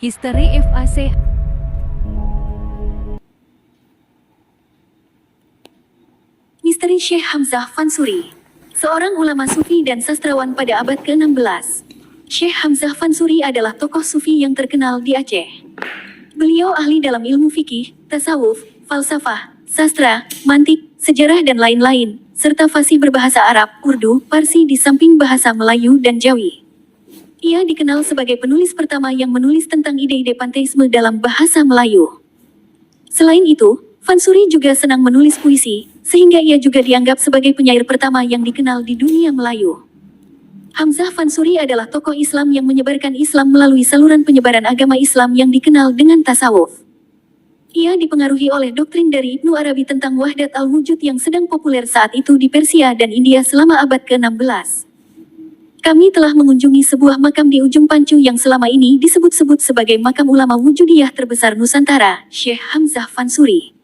History FAC. Misteri Syekh Hamzah Fansuri, seorang ulama sufi dan sastrawan pada abad ke-16. Syekh Hamzah Fansuri adalah tokoh sufi yang terkenal di Aceh. Beliau ahli dalam ilmu fikih, tasawuf, falsafah, sastra, mantik, sejarah dan lain-lain, serta fasih berbahasa Arab, Urdu, Parsi di samping bahasa Melayu dan Jawi. Ia dikenal sebagai penulis pertama yang menulis tentang ide-ide panteisme dalam bahasa Melayu. Selain itu, Fansuri juga senang menulis puisi, sehingga ia juga dianggap sebagai penyair pertama yang dikenal di dunia Melayu. Hamzah Fansuri adalah tokoh Islam yang menyebarkan Islam melalui saluran penyebaran agama Islam yang dikenal dengan tasawuf. Ia dipengaruhi oleh doktrin dari Ibnu Arabi tentang wahdat al-wujud yang sedang populer saat itu di Persia dan India selama abad ke-16. Kami telah mengunjungi sebuah makam di ujung Pancu yang selama ini disebut-sebut sebagai makam ulama wujudiyah terbesar Nusantara, Syekh Hamzah Fansuri.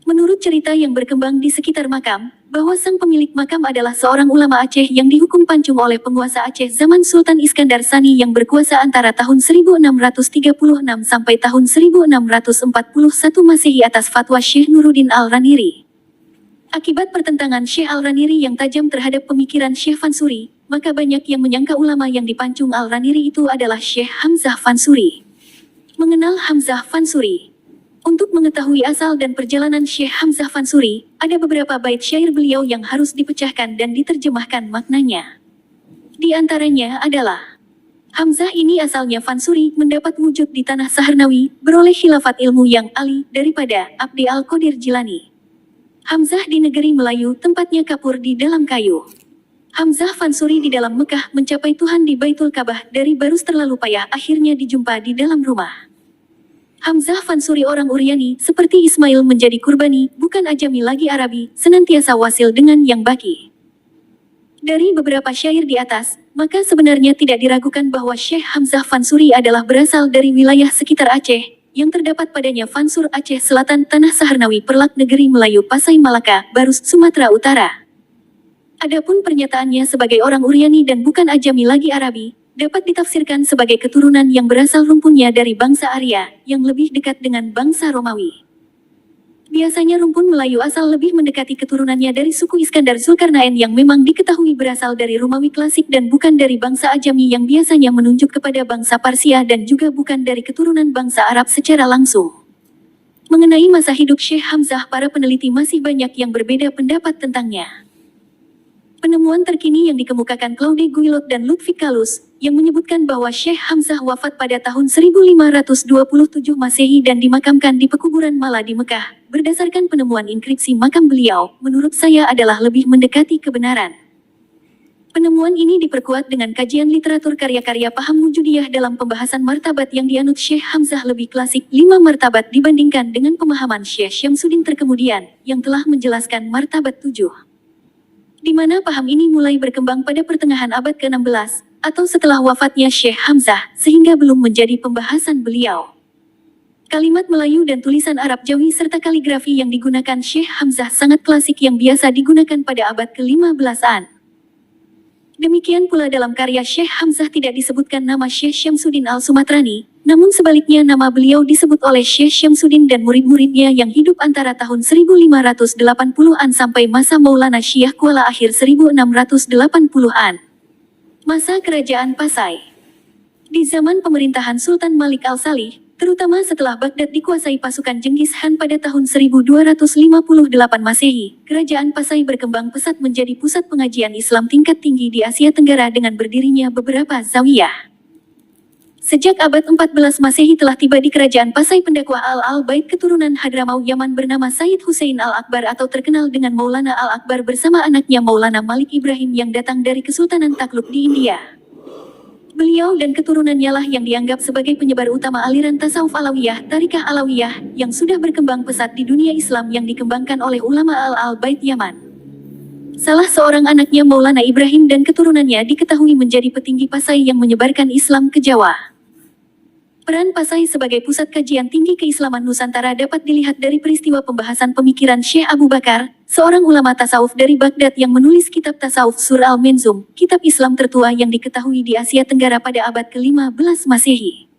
Menurut cerita yang berkembang di sekitar makam, bahwa sang pemilik makam adalah seorang ulama Aceh yang dihukum pancung oleh penguasa Aceh zaman Sultan Iskandar Sani yang berkuasa antara tahun 1636 sampai tahun 1641 Masehi atas fatwa Syekh Nuruddin Al-Raniri. Akibat pertentangan Syekh Al-Raniri yang tajam terhadap pemikiran Syekh Fansuri, maka banyak yang menyangka ulama yang dipancung Al-Raniri itu adalah Syekh Hamzah Fansuri. Mengenal Hamzah Fansuri. Untuk mengetahui asal dan perjalanan Syekh Hamzah Fansuri, ada beberapa bait syair beliau yang harus dipecahkan dan diterjemahkan maknanya. Di antaranya adalah, Hamzah ini asalnya Fansuri mendapat wujud di tanah Saharnawi, beroleh khilafat ilmu yang ali daripada Abdi Al-Qadir Jilani. Hamzah di negeri Melayu tempatnya kapur di dalam kayu. Hamzah Fansuri di dalam Mekah mencapai Tuhan di Baitul Ka'bah dari barus terlalu payah akhirnya dijumpa di dalam rumah. Hamzah Fansuri orang Uryani seperti Ismail menjadi kurbani, bukan ajami lagi Arabi, senantiasa wasil dengan yang baki. Dari beberapa syair di atas, maka sebenarnya tidak diragukan bahwa Syekh Hamzah Fansuri adalah berasal dari wilayah sekitar Aceh, yang terdapat padanya Fansur Aceh Selatan Tanah Saharnawi Perlak Negeri Melayu Pasai Malaka, Barus, Sumatera Utara. Adapun pernyataannya sebagai orang Uryani dan bukan ajami lagi Arabi, dapat ditafsirkan sebagai keturunan yang berasal rumpunnya dari bangsa Arya, yang lebih dekat dengan bangsa Romawi. Biasanya rumpun Melayu asal lebih mendekati keturunannya dari suku Iskandar Zulkarnain yang memang diketahui berasal dari Romawi klasik dan bukan dari bangsa Ajami yang biasanya menunjuk kepada bangsa Parsia dan juga bukan dari keturunan bangsa Arab secara langsung. Mengenai masa hidup Syekh Hamzah, para peneliti masih banyak yang berbeda pendapat tentangnya. Penemuan terkini yang dikemukakan Claude Guillot dan Ludwig Kalus, yang menyebutkan bahwa Syekh Hamzah wafat pada tahun 1527 Masehi dan dimakamkan di pekuburan Mala di Mekah, berdasarkan penemuan inskripsi makam beliau, menurut saya adalah lebih mendekati kebenaran. Penemuan ini diperkuat dengan kajian literatur karya-karya paham wujudiyah dalam pembahasan martabat yang dianut Syekh Hamzah lebih klasik 5 martabat dibandingkan dengan pemahaman Syekh Syamsuddin terkemudian, yang telah menjelaskan martabat 7. Di mana paham ini mulai berkembang pada pertengahan abad ke-16, atau setelah wafatnya Syekh Hamzah, sehingga belum menjadi pembahasan beliau. Kalimat Melayu dan tulisan Arab Jawi serta kaligrafi yang digunakan Syekh Hamzah sangat klasik yang biasa digunakan pada abad ke-15-an. Demikian pula dalam karya Syekh Hamzah tidak disebutkan nama Syekh Syamsuddin Al-Sumatrani, namun sebaliknya nama beliau disebut oleh Syekh Syamsuddin dan murid-muridnya yang hidup antara tahun 1580-an sampai masa Maulana Syekh Kuala akhir 1680-an. Masa Kerajaan Pasai. Di zaman pemerintahan Sultan Malik Al-Salih, terutama setelah Baghdad dikuasai pasukan Jenghis Khan pada tahun 1258 Masehi, Kerajaan Pasai berkembang pesat menjadi pusat pengajian Islam tingkat tinggi di Asia Tenggara dengan berdirinya beberapa zawiyah. Sejak abad 14 Masehi telah tiba di Kerajaan Pasai pendakwah Al-Bait keturunan Hadramaut Yaman bernama Sayyid Hussein Al-Akbar atau terkenal dengan Maulana Al-Akbar bersama anaknya Maulana Malik Ibrahim yang datang dari Kesultanan Takluk di India. Beliau dan keturunannya lah yang dianggap sebagai penyebar utama aliran tasawuf Alawiyah, Tarikah Alawiyah, yang sudah berkembang pesat di dunia Islam yang dikembangkan oleh ulama Al-Bait Yaman. Salah seorang anaknya Maulana Ibrahim dan keturunannya diketahui menjadi petinggi Pasai yang menyebarkan Islam ke Jawa. Peran Pasai sebagai pusat kajian tinggi keislaman Nusantara dapat dilihat dari peristiwa pembahasan pemikiran Syekh Abu Bakar, seorang ulama tasawuf dari Baghdad yang menulis kitab tasawuf Sur al-Menzum, kitab Islam tertua yang diketahui di Asia Tenggara pada abad ke-15 Masehi.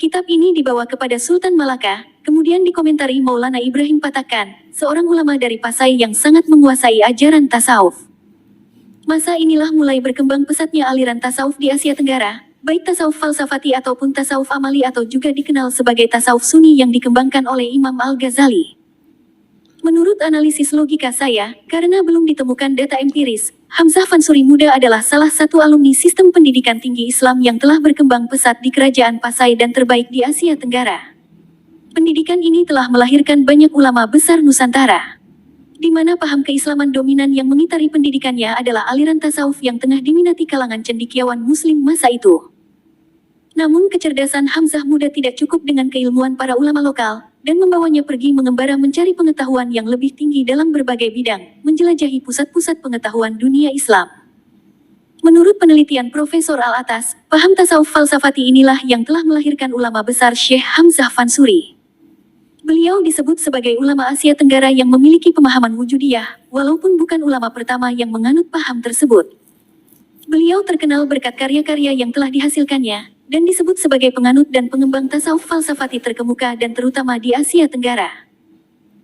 Kitab ini dibawa kepada Sultan Malaka, kemudian dikomentari Maulana Ibrahim Patakan, seorang ulama dari Pasai yang sangat menguasai ajaran tasawuf. Masa inilah mulai berkembang pesatnya aliran tasawuf di Asia Tenggara, baik tasawuf falsafati ataupun tasawuf amali atau juga dikenal sebagai tasawuf sunni yang dikembangkan oleh Imam Al-Ghazali. Menurut analisis logika saya, karena belum ditemukan data empiris, Hamzah Fansuri muda adalah salah satu alumni sistem pendidikan tinggi Islam yang telah berkembang pesat di Kerajaan Pasai dan terbaik di Asia Tenggara. Pendidikan ini telah melahirkan banyak ulama besar Nusantara, di mana paham keislaman dominan yang mengitari pendidikannya adalah aliran tasawuf yang tengah diminati kalangan cendekiawan muslim masa itu. Namun kecerdasan Hamzah muda tidak cukup dengan keilmuan para ulama lokal, dan membawanya pergi mengembara mencari pengetahuan yang lebih tinggi dalam berbagai bidang, menjelajahi pusat-pusat pengetahuan dunia Islam. Menurut penelitian Profesor Al-Atas, paham tasawuf falsafati inilah yang telah melahirkan ulama besar Syekh Hamzah Fansuri. Beliau disebut sebagai ulama Asia Tenggara yang memiliki pemahaman wujudiyah, walaupun bukan ulama pertama yang menganut paham tersebut. Beliau terkenal berkat karya-karya yang telah dihasilkannya, dan disebut sebagai penganut dan pengembang tasawuf falsafati terkemuka dan terutama di Asia Tenggara.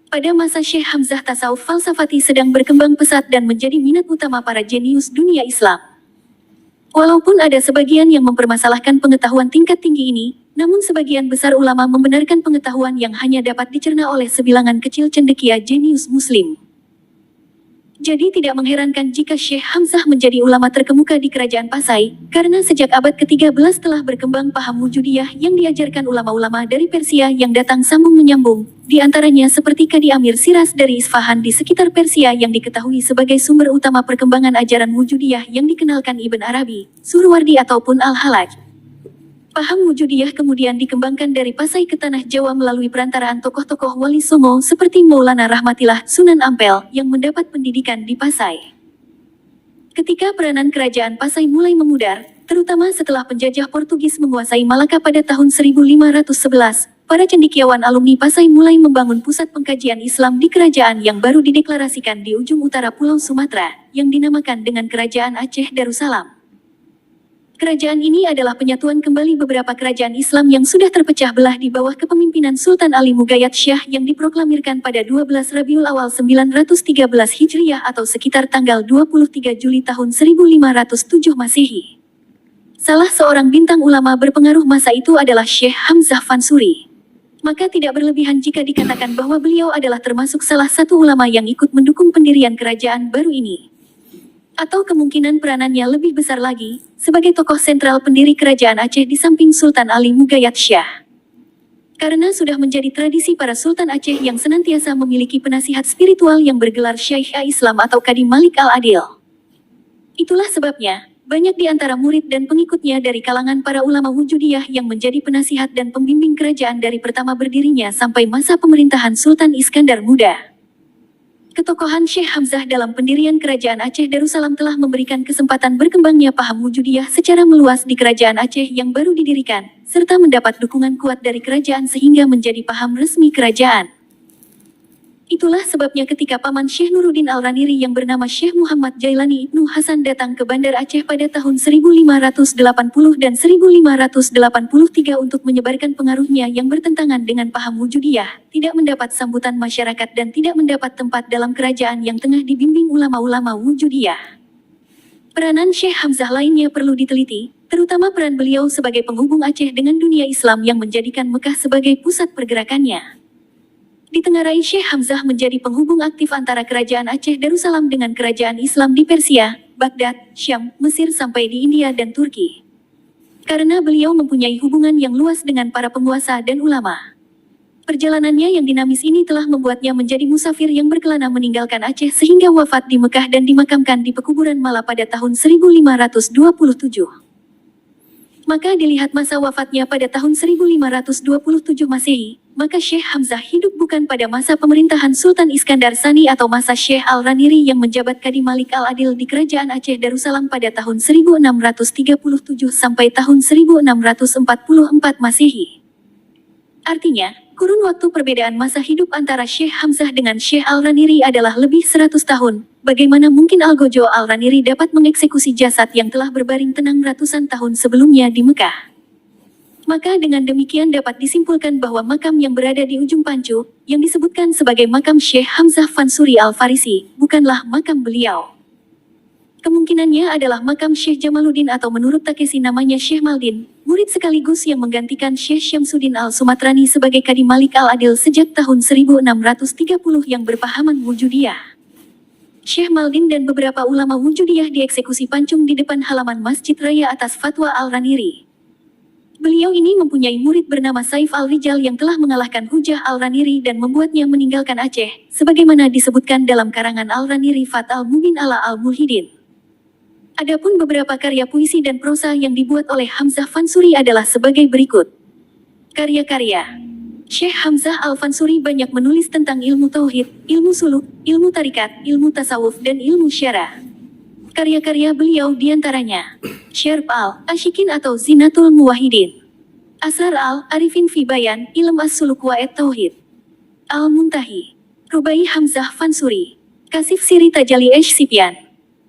Pada masa Syekh Hamzah, tasawuf falsafati sedang berkembang pesat dan menjadi minat utama para jenius dunia Islam. Walaupun ada sebagian yang mempermasalahkan pengetahuan tingkat tinggi ini, namun sebagian besar ulama membenarkan pengetahuan yang hanya dapat dicerna oleh sebilangan kecil cendekia jenius muslim. Jadi tidak mengherankan jika Syekh Hamzah menjadi ulama terkemuka di Kerajaan Pasai, karena sejak abad ke-13 telah berkembang paham wujudiyah yang diajarkan ulama-ulama dari Persia yang datang sambung menyambung, di antaranya seperti Qadi Amir Siras dari Isfahan di sekitar Persia yang diketahui sebagai sumber utama perkembangan ajaran wujudiyah yang dikenalkan Ibn Arabi, Suhrawardi ataupun Al-Hallaj. Paham wujudiyah kemudian dikembangkan dari Pasai ke Tanah Jawa melalui perantaraan tokoh-tokoh Wali Songo seperti Maulana Rahmatillah Sunan Ampel yang mendapat pendidikan di Pasai. Ketika peranan Kerajaan Pasai mulai memudar, terutama setelah penjajah Portugis menguasai Malaka pada tahun 1511, para cendekiawan alumni Pasai mulai membangun pusat pengkajian Islam di kerajaan yang baru dideklarasikan di ujung utara Pulau Sumatera, yang dinamakan dengan Kerajaan Aceh Darussalam. Kerajaan ini adalah penyatuan kembali beberapa kerajaan Islam yang sudah terpecah belah di bawah kepemimpinan Sultan Ali Mugayyad Syah yang diproklamirkan pada 12 Rabiul Awal 913 Hijriah atau sekitar tanggal 23 Juli tahun 1507 Masehi. Salah seorang bintang ulama berpengaruh masa itu adalah Syekh Hamzah Fansuri. Maka tidak berlebihan jika dikatakan bahwa beliau adalah termasuk salah satu ulama yang ikut mendukung pendirian kerajaan baru ini. Atau kemungkinan peranannya lebih besar lagi, sebagai tokoh sentral pendiri kerajaan Aceh di samping Sultan Ali Mugayyad Syah. Karena sudah menjadi tradisi para Sultan Aceh yang senantiasa memiliki penasihat spiritual yang bergelar Syaikh Islam atau Qadi Malik Al-Adil. Itulah sebabnya, banyak di antara murid dan pengikutnya dari kalangan para ulama wujudiyah yang menjadi penasihat dan pembimbing kerajaan dari pertama berdirinya sampai masa pemerintahan Sultan Iskandar Muda. Ketokohan Syekh Hamzah dalam pendirian Kerajaan Aceh Darussalam telah memberikan kesempatan berkembangnya paham wujudiyah secara meluas di Kerajaan Aceh yang baru didirikan, serta mendapat dukungan kuat dari kerajaan sehingga menjadi paham resmi kerajaan. Itulah sebabnya ketika paman Syekh Nuruddin Al-Raniri yang bernama Syekh Muhammad Jailani Ibnu Hasan datang ke Bandar Aceh pada tahun 1580 dan 1583 untuk menyebarkan pengaruhnya yang bertentangan dengan paham wujudiyah, tidak mendapat sambutan masyarakat dan tidak mendapat tempat dalam kerajaan yang tengah dibimbing ulama-ulama wujudiyah. Peranan Syekh Hamzah lainnya perlu diteliti, terutama peran beliau sebagai penghubung Aceh dengan dunia Islam yang menjadikan Mekah sebagai pusat pergerakannya. Ditengarai Syekh Hamzah menjadi penghubung aktif antara kerajaan Aceh Darussalam dengan kerajaan Islam di Persia, Baghdad, Syam, Mesir sampai di India dan Turki. Karena beliau mempunyai hubungan yang luas dengan para penguasa dan ulama. Perjalanannya yang dinamis ini telah membuatnya menjadi musafir yang berkelana meninggalkan Aceh sehingga wafat di Mekah dan dimakamkan di pekuburan Mala pada tahun 1527. Maka dilihat masa wafatnya pada tahun 1527 Masehi, maka Syekh Hamzah hidup bukan pada masa pemerintahan Sultan Iskandar Sani atau masa Syekh Al-Raniri yang menjabat Qadi Malik Al-Adil di Kerajaan Aceh Darussalam pada tahun 1637 sampai tahun 1644 Masehi. Artinya, kurun waktu perbedaan masa hidup antara Syekh Hamzah dengan Syekh Al-Raniri adalah lebih 100 tahun. Bagaimana mungkin Algojo Al-Raniri dapat mengeksekusi jasad yang telah berbaring tenang ratusan tahun sebelumnya di Mekah? Maka dengan demikian dapat disimpulkan bahwa makam yang berada di ujung pancu, yang disebutkan sebagai makam Syekh Hamzah Fansuri Al-Farisi, bukanlah makam beliau. Kemungkinannya adalah makam Syekh Jamaluddin atau menurut Takeshi namanya Syekh Maldin, murid sekaligus yang menggantikan Syekh Syamsuddin Al-Sumatrani sebagai Kadi Malik Al-Adil sejak tahun 1630 yang berpahaman Wujudiyah. Syekh Maldin dan beberapa ulama Wujudiyah dieksekusi pancung di depan halaman Masjid Raya atas fatwa Al-Raniri. Beliau ini mempunyai murid bernama Saif Al-Rijal yang telah mengalahkan Hujah Al-Raniri dan membuatnya meninggalkan Aceh, sebagaimana disebutkan dalam karangan Al-Raniri Fat Al-Mubin ala Al-Mulhidin. Adapun beberapa karya puisi dan prosa yang dibuat oleh Hamzah Fansuri adalah sebagai berikut. Karya-karya Syekh Hamzah Al-Fansuri banyak menulis tentang ilmu tauhid, ilmu suluk, ilmu tarikat, ilmu tasawuf, dan ilmu syara. Karya-karya beliau diantaranya Syarb Al-Ashikin atau Zinatul Muwahhidin, Asrar Al-Arifin fi Bayan, Ilm As-Suluk wa Tauhid, Al-Muntahi, Rubai Hamzah Fansuri, Kasif Siri Tajali Esh Sipyan,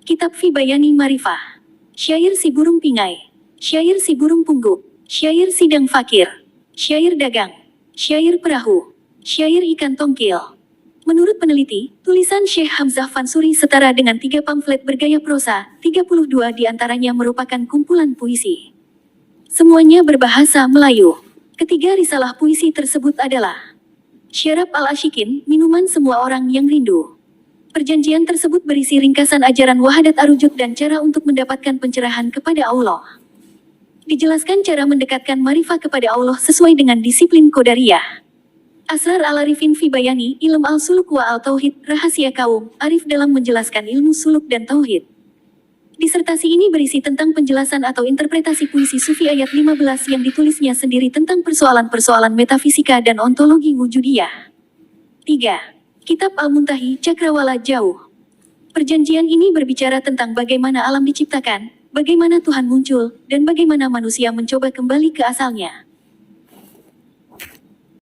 Kitab fi Bayani Marifah, Syair si Burung Pingai, Syair si Burung Pungguk, Syair Sidang Fakir, Syair Dagang, Syair Perahu, Syair Ikan Tongkil. Menurut peneliti, tulisan Syekh Hamzah Fansuri setara dengan 3 pamflet bergaya prosa, 32 diantaranya merupakan kumpulan puisi. Semuanya berbahasa Melayu. Ketiga risalah puisi tersebut adalah Syarab Al-Ashikin, minuman semua orang yang rindu. Perjanjian tersebut berisi ringkasan ajaran Wahadat Arujud dan cara untuk mendapatkan pencerahan kepada Allah. Dijelaskan cara mendekatkan marifah kepada Allah sesuai dengan disiplin Qadariyah. Asrar Al-Arifin fi Bayani, Ilm Al-Suluk wa Al-Tauhid, rahasia kaum, arif dalam menjelaskan ilmu suluk dan tauhid. Disertasi ini berisi tentang penjelasan atau interpretasi puisi Sufi ayat 15 yang ditulisnya sendiri tentang persoalan-persoalan metafisika dan ontologi wujudiyah. 3. Kitab Al-Muntahi, Cakrawala Jauh. Perjanjian ini berbicara tentang bagaimana alam diciptakan, bagaimana Tuhan muncul, dan bagaimana manusia mencoba kembali ke asalnya.